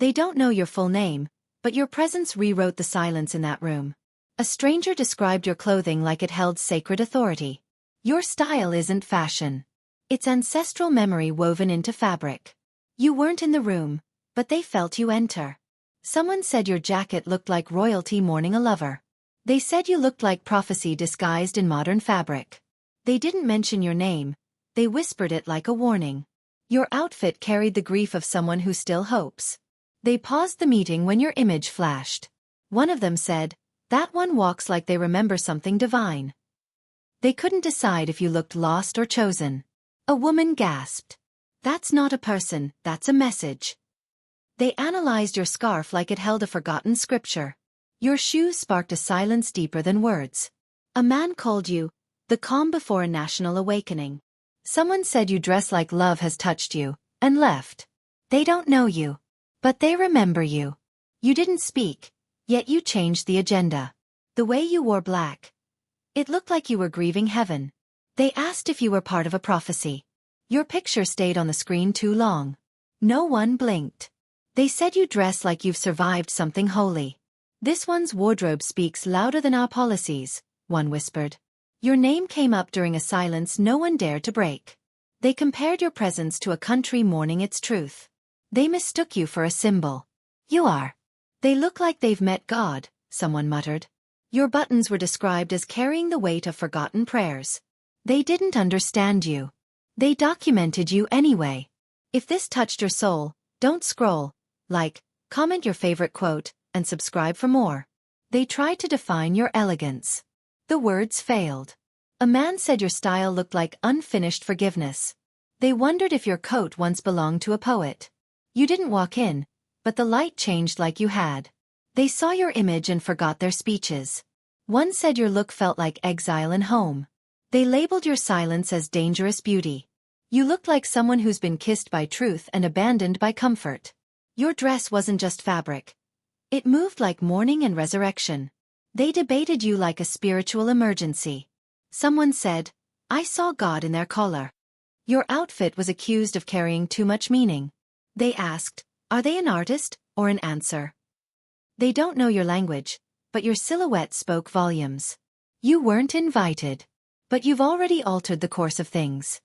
They don't know your full name, but your presence rewrote the silence in that room. A stranger described your clothing like it held sacred authority. Your style isn't fashion. It's ancestral memory woven into fabric. You weren't in the room, but they felt you enter. Someone said your jacket looked like royalty mourning a lover. They said you looked like prophecy disguised in modern fabric. They didn't mention your name, they whispered it like a warning. Your outfit carried the grief of someone who still hopes. They paused the meeting when your image flashed. One of them said, "That one walks like they remember something divine." They couldn't decide if you looked lost or chosen. A woman gasped, "That's not a person, that's a message." They analyzed your scarf like it held a forgotten scripture. Your shoes sparked a silence deeper than words. A man called you, the calm before a national awakening. Someone said you dress like love has touched you, and left. They don't know you, but they remember you. You didn't speak, yet you changed the agenda. The way you wore black, it looked like you were grieving heaven. They asked if you were part of a prophecy. Your picture stayed on the screen too long. No one blinked. They said you dress like you've survived something holy. "This one's wardrobe speaks louder than our policies," one whispered. Your name came up during a silence no one dared to break. They compared your presence to a country mourning its truth. They mistook you for a symbol. "You are." "They look like they've met God," someone muttered. Your buttons were described as carrying the weight of forgotten prayers. They didn't understand you. They documented you anyway. If this touched your soul, don't scroll, like, comment your favorite quote, and subscribe for more. They tried to define your elegance. The words failed. A man said your style looked like unfinished forgiveness. They wondered if your coat once belonged to a poet. You didn't walk in, but the light changed like you had. They saw your image and forgot their speeches. One said your look felt like exile and home. They labeled your silence as dangerous beauty. You looked like someone who's been kissed by truth and abandoned by comfort. Your dress wasn't just fabric. It moved like mourning and resurrection. They debated you like a spiritual emergency. Someone said, "I saw God in their collar." Your outfit was accused of carrying too much meaning. They asked, "Are they an artist or an answer?" They don't know your language, but your silhouette spoke volumes. You weren't invited, but you've already altered the course of things.